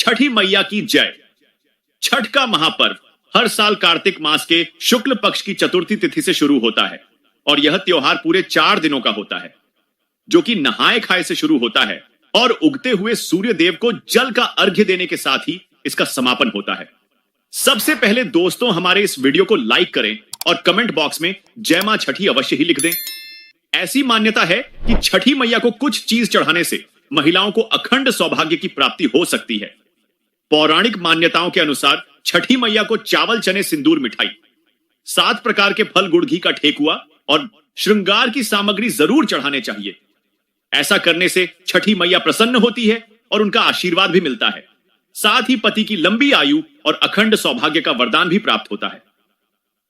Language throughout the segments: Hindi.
छठी मैया की जय। छठ का महापर्व हर साल कार्तिक मास के शुक्ल पक्ष की चतुर्थी तिथि से शुरू होता है और यह त्योहार पूरे 4 दिनों का होता है, जो कि नहाए खाए से शुरू होता है और उगते हुए सूर्य देव को जल का अर्घ्य देने के साथ ही इसका समापन होता है। सबसे पहले दोस्तों, हमारे इस वीडियो को लाइक करें और कमेंट बॉक्स में जय मां छठी अवश्य ही लिख दें। ऐसी मान्यता है कि छठी मैया को कुछ चीज चढ़ाने से महिलाओं को अखंड सौभाग्य की प्राप्ति हो सकती है। पौराणिक मान्यताओं के अनुसार छठी मैया को चावल, चने, सिंदूर, मिठाई, 7 प्रकार के फल, गुड़, घी का ठेकुआ और श्रृंगार की सामग्री जरूर चढ़ाने चाहिए। ऐसा करने से छठी मैया प्रसन्न होती है और उनका आशीर्वाद भी मिलता है। साथ ही पति की लंबी आयु और अखंड सौभाग्य का वरदान भी प्राप्त होता है।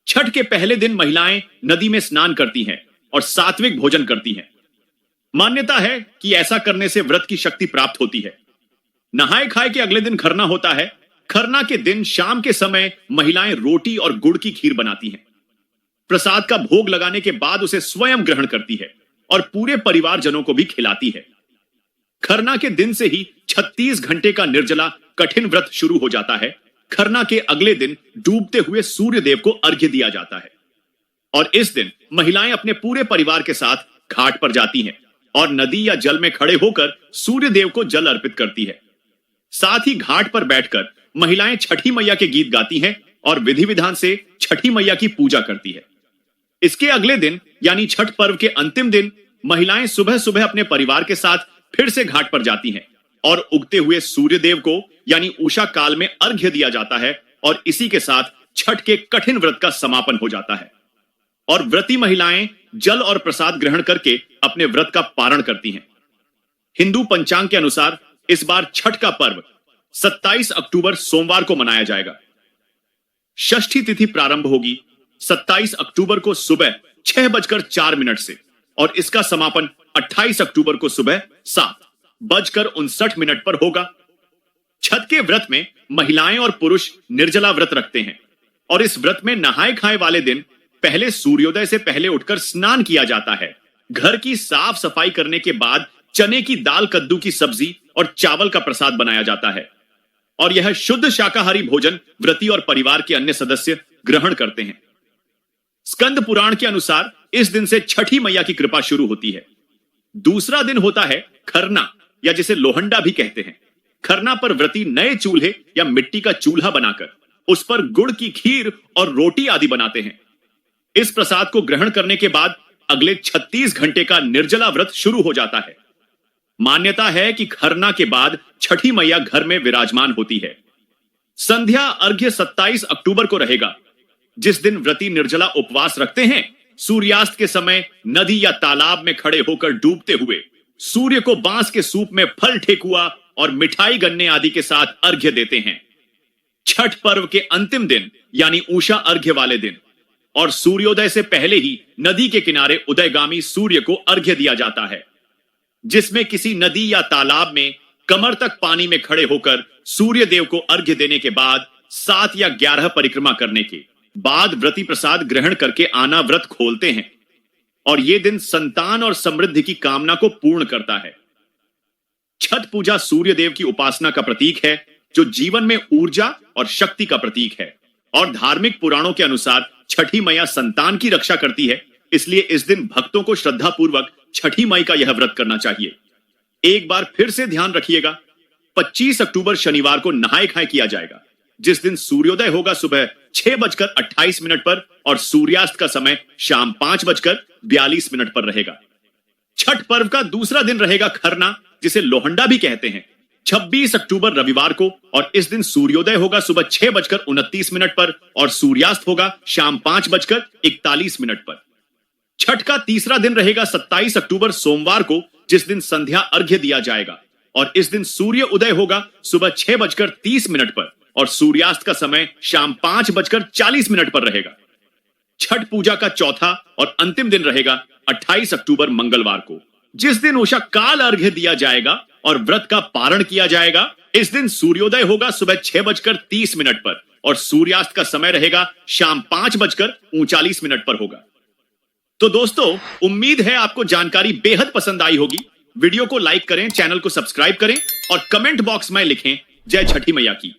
छठ के पहले दिन महिलाएं नदी में स्नान करती हैं और सात्विक भोजन करती हैं। मान्यता है कि ऐसा करने से व्रत की शक्ति प्राप्त होती है। नहाए खाए के अगले दिन खरना होता है। खरना के दिन शाम के समय महिलाएं रोटी और गुड़ की खीर बनाती हैं। प्रसाद का भोग लगाने के बाद उसे स्वयं ग्रहण करती है और पूरे परिवारजनों को भी खिलाती है। खरना के दिन से ही 36 घंटे का निर्जला कठिन व्रत शुरू हो जाता है। खरना के अगले दिन डूबते हुए सूर्य देव को अर्घ्य दिया जाता है और इस दिन महिलाएं अपने पूरे परिवार के साथ घाट पर जाती हैं और नदी या जल में खड़े होकर सूर्य देव को जल अर्पित करती है। साथ ही घाट पर बैठकर महिलाएं छठी मैया के गीत गाती हैं और विधि विधान से छठी मैया की पूजा करती है। इसके अगले दिन यानी छठ पर्व के अंतिम दिन महिलाएं सुबह सुबह अपने परिवार के साथ फिर से घाट पर जाती हैं और उगते हुए सूर्य देव को यानी उषा काल में अर्घ्य दिया जाता है और इसी के साथ छठ के कठिन व्रत का समापन हो जाता है और व्रती महिलाएं जल और प्रसाद ग्रहण करके अपने व्रत का पारण करती हैं। हिंदू पंचांग के अनुसार इस बार छठ का पर्व 27 अक्टूबर सोमवार को मनाया जाएगा। षष्ठी तिथि प्रारंभ होगी 27 अक्टूबर को सुबह 6:04 से और इसका समापन 28 अक्टूबर को सुबह 7:59 पर होगा। छठ के व्रत में महिलाएं और पुरुष निर्जला व्रत रखते हैं और इस व्रत में नहाए खाए वाले दिन पहले सूर्योदय से पहले उठकर स्नान किया जाता है। घर की साफ सफाई करने के बाद चने की दाल, कद्दू की सब्जी और चावल का प्रसाद बनाया जाता है और यह शुद्ध शाकाहारी भोजन व्रती और परिवार के अन्य सदस्य ग्रहण करते हैं। स्कंद पुराण के अनुसार इस दिन से छठी मैया की कृपा शुरू होती है। दूसरा दिन होता है खरना या जिसे लोहंडा भी कहते हैं। खरना पर व्रती नए चूल्हे या मिट्टी का चूल्हा बनाकर उस पर गुड़ की खीर और रोटी आदि बनाते हैं। इस प्रसाद को ग्रहण करने के बाद अगले 36 घंटे का निर्जला व्रत शुरू हो जाता है। मान्यता है कि खरना के बाद छठी मैया घर में विराजमान होती है। संध्या अर्घ्य 27 अक्टूबर को रहेगा, जिस दिन व्रती निर्जला उपवास रखते हैं। सूर्यास्त के समय नदी या तालाब में खड़े होकर डूबते हुए सूर्य को बांस के सूप में फल, ठेकुआ और मिठाई, गन्ने आदि के साथ अर्घ्य देते हैं। छठ पर्व के अंतिम दिन यानी उषा अर्घ्य वाले दिन और सूर्योदय से पहले ही नदी के किनारे उदयगामी सूर्य को अर्घ्य दिया जाता है, जिसमें किसी नदी या तालाब में कमर तक पानी में खड़े होकर सूर्य देव को अर्घ्य देने के बाद 7 या 11 परिक्रमा करने के बाद व्रती प्रसाद ग्रहण करके आना व्रत खोलते हैं और यह दिन संतान और समृद्धि की कामना को पूर्ण करता है। छठ पूजा सूर्य देव की उपासना का प्रतीक है, जो जीवन में ऊर्जा और शक्ति का प्रतीक है और धार्मिक पुराणों के अनुसार छठी मैया संतान की रक्षा करती है। इसलिए इस दिन भक्तों को श्रद्धा पूर्वक छठी माई का यह व्रत करना चाहिए। एक बार फिर से ध्यान रखिएगा, 25 अक्टूबर शनिवार को नहाए खाए किया जाएगा, जिस दिन सूर्योदय होगा सुबह 6:28 पर और सूर्यास्त का समय शाम 5:42 पर रहेगा। छठ पर्व का दूसरा दिन रहेगा खरना, जिसे लोहंडा भी कहते हैं, 26 अक्टूबर रविवार को और इस दिन सूर्योदय होगा सुबह 6:29 पर और सूर्यास्त होगा शाम 5:41 पर। छठ का तीसरा दिन रहेगा 27 अक्टूबर सोमवार को, जिस दिन संध्या अर्घ्य दिया जाएगा और इस दिन सूर्य उदय होगा सुबह 6:30 पर और सूर्यास्त का समय शाम 5:40 पर रहेगा। छठ पूजा का चौथा और अंतिम दिन रहेगा 28 अक्टूबर मंगलवार को, जिस दिन उषा काल अर्घ्य दिया जाएगा और व्रत का पारण किया जाएगा। इस दिन सूर्योदय होगा सुबह 6:30 पर और सूर्यास्त का समय रहेगा शाम 5:39 पर होगा। तो दोस्तों, उम्मीद है आपको जानकारी बेहद पसंद आई होगी। वीडियो को लाइक करें, चैनल को सब्सक्राइब करें और कमेंट बॉक्स में लिखें जय छठी मैया की।